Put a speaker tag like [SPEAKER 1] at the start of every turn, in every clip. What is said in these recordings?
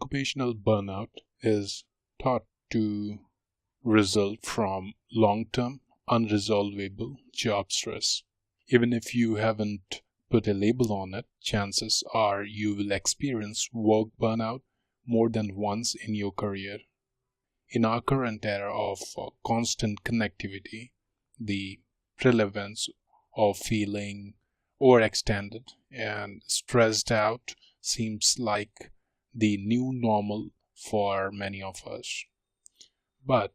[SPEAKER 1] Occupational burnout is thought to result from long-term, unresolvable job stress. Even if you haven't put a label on it, chances are you will experience work burnout more than once in your career. In our current era of constant connectivity, the prevalence of feeling overextended and stressed out seems like the new normal for many of us. But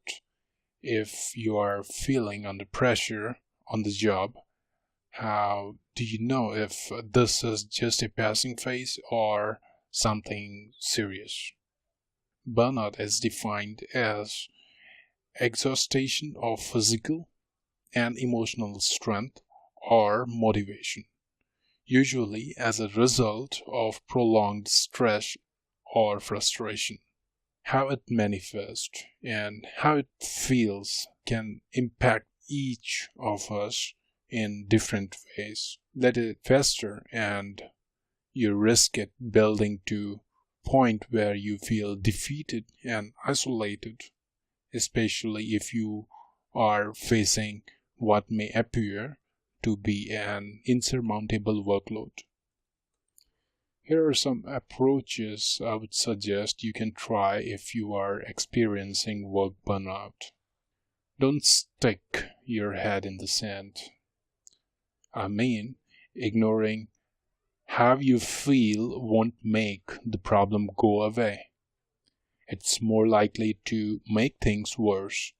[SPEAKER 1] if you are feeling under pressure on the job, how do you know if this is just a passing phase or something serious? Burnout is defined as exhaustion of physical and emotional strength or motivation, usually as a result of prolonged stress or frustration. How it manifests and how it feels can impact each of us in different ways. Let it fester and you risk it building to a point where you feel defeated and isolated, especially if you are facing what may appear to be an insurmountable workload. Here are some approaches I would suggest you can try if you are experiencing work burnout. Don't stick your head in the sand. Ignoring how you feel won't make the problem go away. It's more likely to make things worse.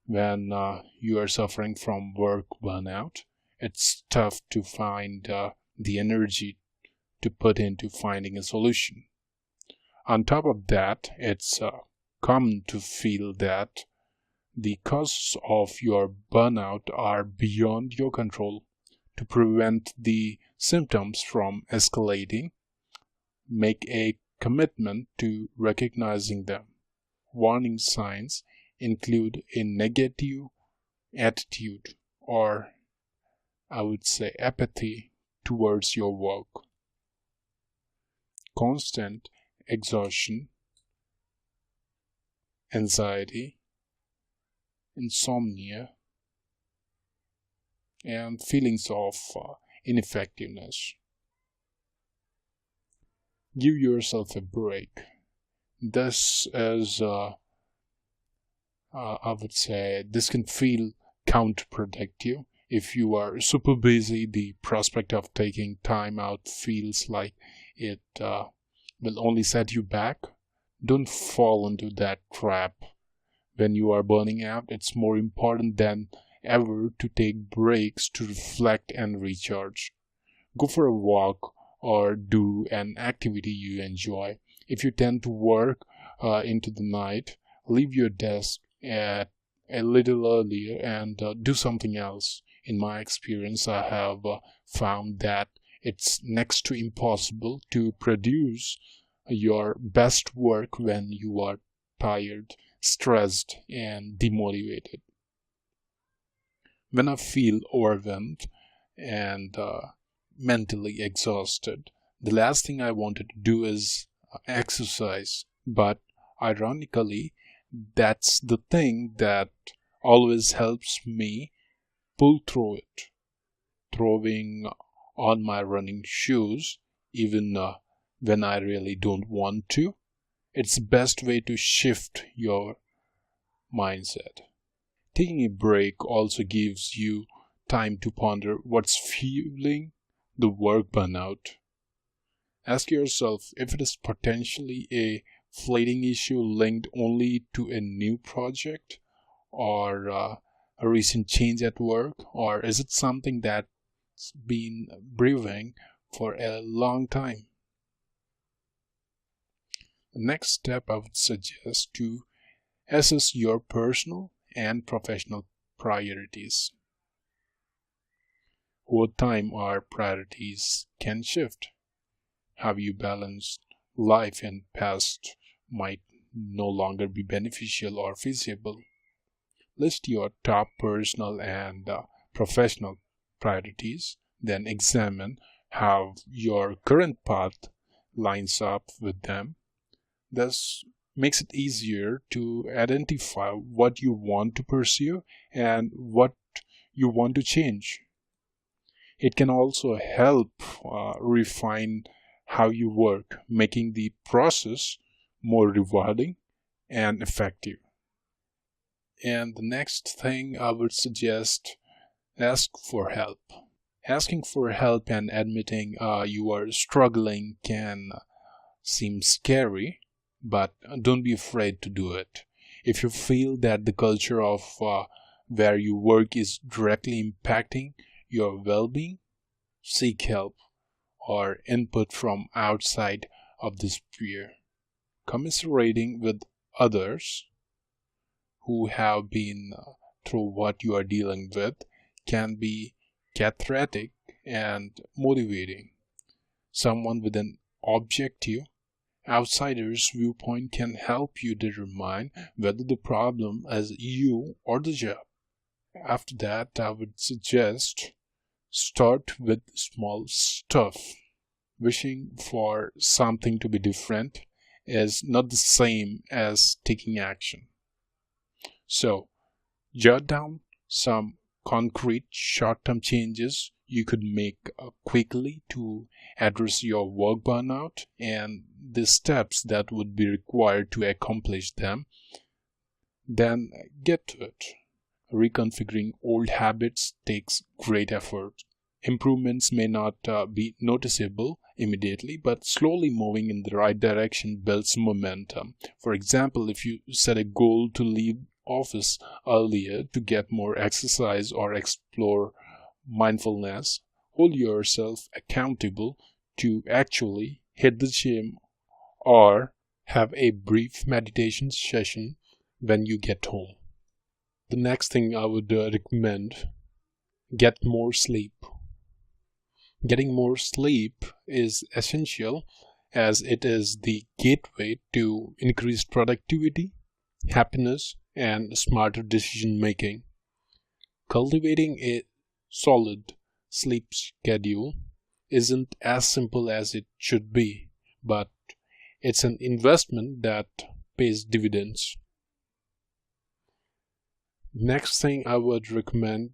[SPEAKER 1] When you are suffering from work burnout, it's tough to find the energy to put into finding a solution. On top of that, it's common to feel that the causes of your burnout are beyond your control. To prevent the symptoms from escalating, make a commitment to recognizing them. Warning signs include a negative attitude or, I would say, apathy towards your work, constant exhaustion, anxiety, insomnia, and feelings of ineffectiveness. Give yourself a break. This is, I would say, this can feel counterproductive. If you are super busy, the prospect of taking time out feels like it will only set you back. Don't fall into that trap. When you are burning out, it's more important than ever to take breaks to reflect and recharge. Go for a walk or do an activity you enjoy. If you tend to work into the night, leave your desk at a little earlier and do something else. In my experience, I have found that it's next to impossible to produce your best work when you are tired, stressed, and demotivated. When I feel overwhelmed and mentally exhausted, the last thing I wanted to do is exercise. But ironically, that's the thing that always helps me pull through it. Throwing on my running shoes, even when I really don't want to, it's the best way to shift your mindset. Taking a break also gives you time to ponder what's fueling the work burnout. Ask yourself if it is potentially a fleeting issue linked only to a new project or a recent change at work, or is it something that's been brewing for a long time? The next step I would suggest to assess your personal and professional priorities. Over time, our priorities can shift. How you balance life in past might no longer be beneficial or feasible. List your top personal and professional priorities, then examine how your current path lines up with them. This makes it easier to identify what you want to pursue and what you want to change. It can also help refine how you work, making the process more rewarding and effective. And the next thing I would suggest, ask for help. Asking for help and admitting you are struggling can seem scary, but don't be afraid to do it. If you feel that the culture of where you work is directly impacting your well-being, seek help or input from outside of this sphere. Commiserating with others who have been through what you are dealing with can be cathartic and motivating. Someone with an objective, outsider's viewpoint can help you determine whether the problem is you or the job. After that, I would suggest start with small stuff. Wishing for something to be different is not the same as taking action. So, jot down some concrete short-term changes you could make quickly to address your work burnout and the steps that would be required to accomplish them. Then get to it. Reconfiguring old habits takes great effort. Improvements may not be noticeable immediately, but slowly moving in the right direction builds momentum. For example, if you set a goal to leave office earlier to get more exercise or explore mindfulness, hold yourself accountable to actually hit the gym or have a brief meditation session when you get home. The next thing I would recommend, get more sleep. Getting more sleep is essential as it is the gateway to increased productivity, happiness, and smarter decision making. Cultivating a solid sleep schedule isn't as simple as it should be, but it's an investment that pays dividends. Next thing I would recommend,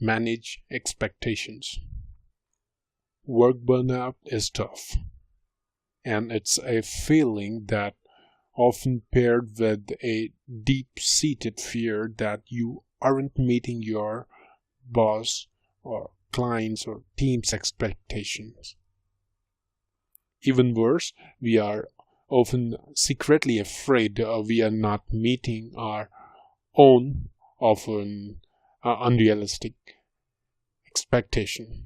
[SPEAKER 1] manage expectations. Work burnout is tough, and it's a feeling that often paired with a deep-seated fear that you aren't meeting your boss or clients or team's expectations. Even worse, we are often secretly afraid we are not meeting our own, often unrealistic expectation.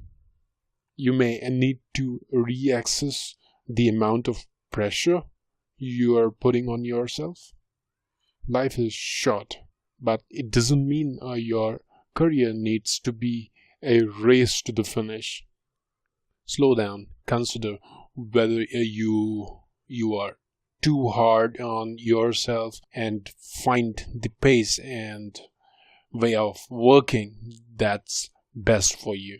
[SPEAKER 1] You may need to reassess the amount of pressure you are putting on yourself. Life is short, but it doesn't mean your career needs to be a race to the finish. Slow down, consider whether you are too hard on yourself and find the pace and way of working that's best for you.